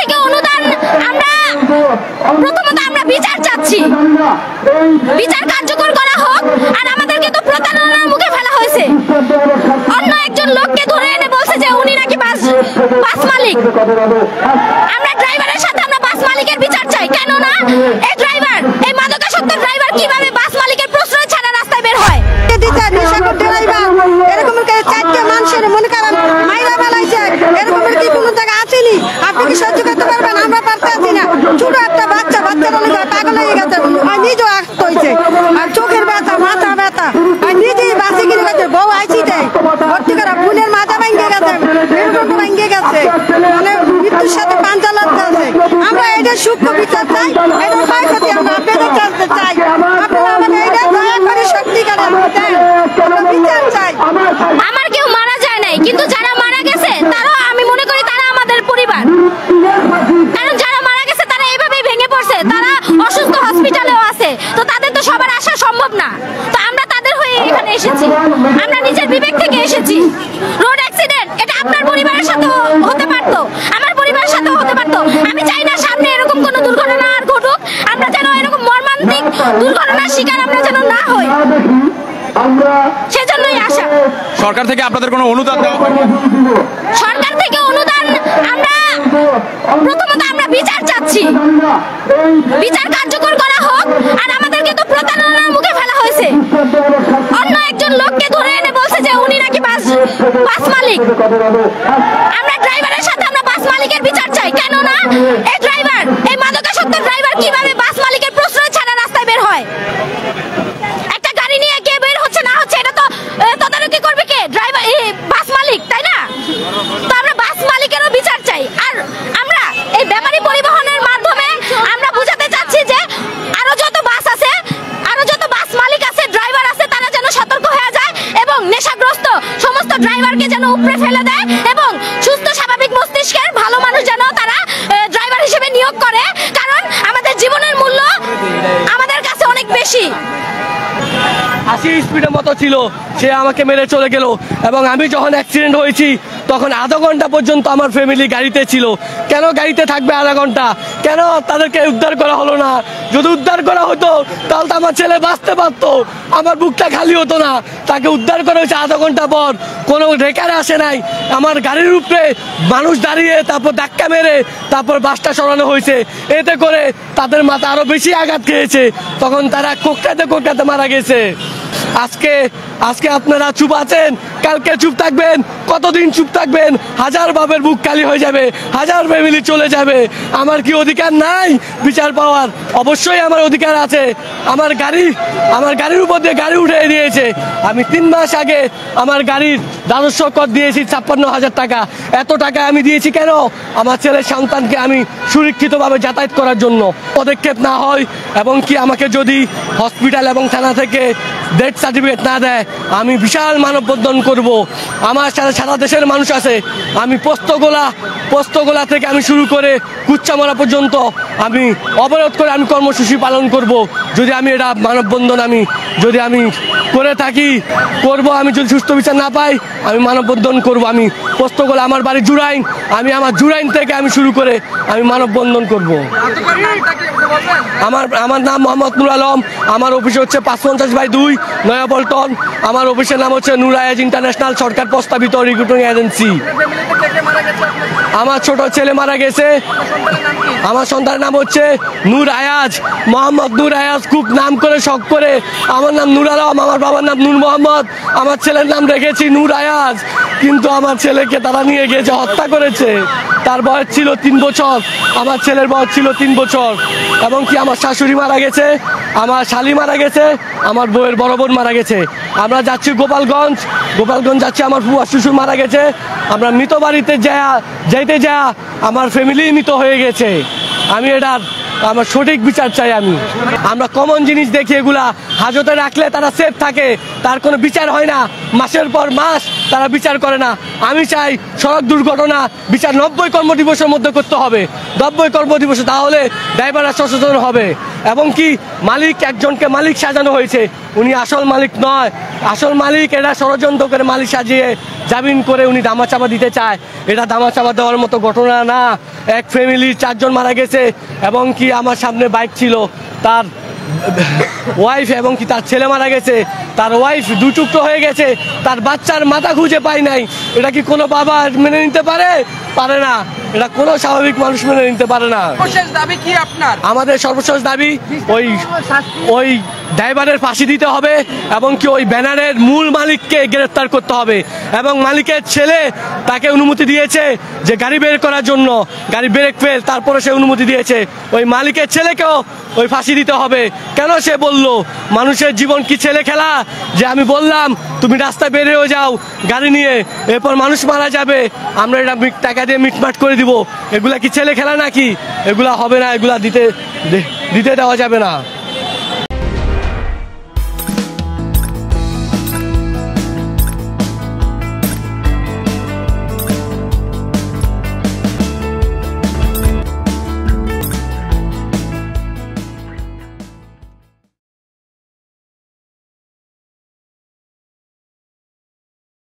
থেকে অনুদান আমরা প্রথমত আমরা বিচার চাচ্ছি, বিচার কার্যকর করা হোক। আর আমাদেরকে তো প্রতারণার মুখে ফেলা হয়েছে। অন্য একজন লোককে ধরে এনে বলছে যে উনি নাকি বাস মালিক। আমরা ড্রাইভারের সাথে আমরা বাস মালিকের বিচার চাই। কেন না এই ড্রাইভার, এই মাদকাসক্ত ড্রাইভার কিভাবে বাস মালিকের প্রশ্রয় ছাড়া রাস্তায় বের হয়? এরকমের চারটে মানুষের মনে করেন মাইরা বেলাইছে, এরকমের কি কোনো জায়গা আসেনি? আপনি কি সহ্য করতে পারবেন? আমরা পারতে আছি না। ছোট একটা বাচ্চারা পাগল হয়ে গেছে, নিজেও আসতে হয়েছে। আর চোখের ব্যথা, মাথা ব্যথা, আর নিজেই বাসে কিনে গেছে। বউ আইসি দেয় ভর্তি করা, ফুলের মাথা ভাঙ্গে গেছে, মেরুদণ্ড ভাঙ্গে গেছে, মানে মৃত্যুর সাথে পাঞ্জা লাগতে আছে। আমরা এটা সূক্ষ্ম বিচার চাই, এটা ক্ষয়ক্ষতি আমরা আপনাদের কাছে চাই। আপনারা আমাদের এটা দয়া করে সত্যিকারে বিচার চাই। আমার কেউ মারা যায় নাই, কিন্তু যারা মারা গেছে তারাও আমি মনে করি তারা আমাদের পরিবার। কারণ যারা মারা গেছে তারা এভাবেই ভেঙে পড়ছে, তারা অসুস্থ হসপিটালেও আছে। তো তাদের তো সবার আসা সম্ভব না। তো আমরা তাদের হয়ে এখানে এসেছি, আমরা নিজের বিবেক থেকে এসেছি। রোড অ্যাক্সিডেন্ট এটা আপনার পরিবারের সাথেও হতে পারতো, আমার পরিবারের সাথেও হতে পারতো। আমি চাই না সামনে এরকম কোনো দুর্ঘটনা আর ঘটুক। আমরা যেন এরকম মর্মান্তিক দুর্ঘটনার শিকার আমরা যেন না হই, সেজন্যই আশা। সরকার থেকে আপনাদের কোনো অনুদান দেওয়া হয়? সরকার থেকে অনুদান আমরা প্রথমত আমরা বিচার চাচ্ছি, বিচার কার্যকর করা হোক। আর আমাদেরকে তো প্রতারণার মুখে ফেলা হয়েছে। অন্য একজন লোককে ধরে এনে বলছে যে উনি নাকি বাস মালিক। আমরা ড্রাইভারের সাথে আমরা বাস মালিকের বিচার চাই। কেন না এই ড্রাইভার, এই মাদকাসক্ত ড্রাইভার কিভাবে বাস মালিকের প্রশ্রয় ছাড়া রাস্তায় বের হয়? একটা গাড়ি নিয়ে কে বের হচ্ছে না হচ্ছে এটা তো তদারকি করবে কে? ড্রাইভার, বাস মালিক, তাই না? তো আমরা বাস মালিকেরও বিচার চাই। আর আমরা এই ব্যাপারী পরিবহনের মাধ্যমে আমরা বুঝাতে চাচ্ছি যে আরো যত বাস আছে, আরো যত বাস মালিক আছে, ড্রাইভার আছে, তারা যেন সতর্ক হয়ে যায় এবং নেশাগ্রস্ত সমস্ত ড্রাইভারকে যেন উপড়ে ফেলে দেয় এবং সুস্থ স্বাভাবিক মস্তিষ্কের ভালো মানুষ যেন তারা ড্রাইভার হিসেবে নিয়োগ করে। কারণ আমাদের জীবনের মূল্য আমাদের কাছে অনেক বেশি। 80 স্পিডের মতো ছিল, সে আমাকে মেরে চলে গেল। এবং আমি যখন অ্যাক্সিডেন্ট হয়েছি তখন আধা ঘন্টা পর্যন্ত আমার ফ্যামিলি গাড়িতে ছিল। কেন গাড়িতে থাকবে আধা ঘন্টা? কেন তাদেরকে উদ্ধার করা হলো না? যদি উদ্ধার করা হতো তাহলে তো আমার ছেলে বাঁচতে পারতো, আমার বুকটা খালি হতো না। তাকে উদ্ধার করা হয়েছে আধা ঘন্টা পর, কোনো রেকারে আসে নাই। আমার গাড়ির উপরে মানুষ দাঁড়িয়ে তারপর ধাক্কা মেরে তারপর বাসটা সরানো হয়েছে। এতে করে তাদের মাথা আরো বেশি আঘাত খেয়েছে, তখন তারা কোকটাতে মারা গেছে। আজকে আপনারা চুপ আছেন, কালকে চুপ থাকবেন, কতদিন চুপ থাকবেন? হাজার বাপের বুক খালি হয়ে যাবে, হাজার ফ্যামিলি চলে যাবে। আমার কি অধিকার নাই বিচার পাওয়ার? অবশ্যই আমার অধিকার আছে। আমার গাড়ির উপর দিয়ে গাড়ি উঠে দিয়েছে। আমি 3 মাস আগে আমার গাড়ির রাজস্ব কর দিয়েছি 56,000 টাকা। এত টাকা আমি দিয়েছি কেন? আমার ছেলের সন্তানকে আমি সুরক্ষিতভাবে যাতায়াত করার জন্য। পদক্ষেপ না হয় এবং কি আমাকে যদি হসপিটাল এবং থানা থেকে ডেথ সার্টিফিকেট না দেয়, আমি বিশাল মানববন্ধন করব। আমার সাথে সারা দেশের মানুষ আছে। আমি পোস্তগোলা থেকে আমি শুরু করে কুচ্চামারা পর্যন্ত আমি অবরোধ করে আমি কর্মসূচি পালন করব। যদি আমি এটা মানববন্ধন যদি আমি করে থাকি করব। আমি যদি সুস্থ বিচার না পাই আমি মানববন্ধন করব। আমি পোস্তগোলা, আমার বাড়ি জুরাইন, আমি আমার জুরাইন থেকে আমি শুরু করে আমি মানববন্ধন করব। আমার নাম মোহাম্মদ নুর আলম। আমার অফিস হচ্ছে 550/2 নয়াপল্টন। আমার অফিসের নাম হচ্ছে নূর আয়াজ ইন্টারন্যাশনাল সরকার প্রস্তাবিত রিক্রুটিং এজেন্সি। আমার ছোট ছেলে মারা গেছে। আমার সন্তানের নাম হচ্ছে নূর আয়াজ, মোহাম্মদ নূর আয়াজ। খুব নাম করে শখ করে আমার নাম নূর আলম, আমার বাবার নাম নূর মোহাম্মদ, আমার ছেলের নাম রেখেছি নূর আয়াজ। কিন্তু আমার ছেলেকে তারা নিয়ে গিয়েছে, হত্যা করেছে। তার বয়স ছিল 3 বছর, আমার ছেলের বয়স ছিল 3 বছর। এবং কি আমার শাশুড়ি মারা গেছে, আমার শালি মারা গেছে, আমার বউয়ের বড় বোন মারা গেছে। আমরা যাচ্ছি গোপালগঞ্জ যাচ্ছি, আমার ফুয়া শ্বশুর মারা গেছে। আমরা মৃত বাড়িতে যাইতে আমার ফ্যামিলি মৃত হয়ে গেছে। আমি আমার সঠিক বিচার চাই। আমরা কমন জিনিস দেখি, এগুলা হাজতে রাখলে তারা সেফ থাকে, তার কোনো বিচার হয় না। মাসের পর মাস তারা বিচার করে না। আমি চাই সড়ক দুর্ঘটনা বিচার 90 কর্মদিবসের মধ্যে করতে হবে, 90 কর্মদিবসে, তাহলে ড্রাইভাররা সচেতন হবে। এবং কি মালিক একজনকে মালিক সাজানো হয়েছে, উনি আসল মালিক নয়। আসল মালিক এরা ষড়যন্ত্র করে মালিক সাজিয়ে জামিন করে উনি দামাচাপা দিতে চায়। এটা দামাচাপা দেওয়ার মতো ঘটনা না। এক ফ্যামিলির 4 জন মারা গেছে এবং কি আমার সামনে বাইক ছিল, তার ওয়াইফ এবং কি তার ছেলে মারা গেছে, তার ওয়াইফ 2 টুকরো হয়ে গেছে, তার বাচ্চার মাথা খুঁজে পায় নাই। এটা কি কোনো বাবা মেনে নিতে পারে? পারে না। এটা কোনো স্বাভাবিক মানুষ মেনে নিতে পারে না। সর্বশেষ দাবি কি আপনার? আমাদের সর্বশেষ দাবি ওই ড্রাইভারের ফাঁসি দিতে হবে এবং কি ওই ব্যানারের মূল মালিককে গ্রেফতার করতে হবে এবং মালিকের ছেলে তাকে অনুমতি দিয়েছে যে গাড়ি বের করার জন্য, গাড়ি ব্রেক ফেল, তারপরে সে অনুমতি দিয়েছে। ওই মালিকের ছেলেকেও ওই ফাঁসি দিতে হবে। কেন সে বলল? মানুষের জীবন কি ছেলে খেলা? যে আমি বললাম তুমি রাস্তায় বের হয়ে যাও গাড়ি নিয়ে, এরপর মানুষ মারা যাবে, আমরা এটা টাকা দিয়ে মিটমাট করে দিব, এগুলা কি ছেলে খেলা নাকি? এগুলা হবে না, এগুলা দিতে দেওয়া যাবে না।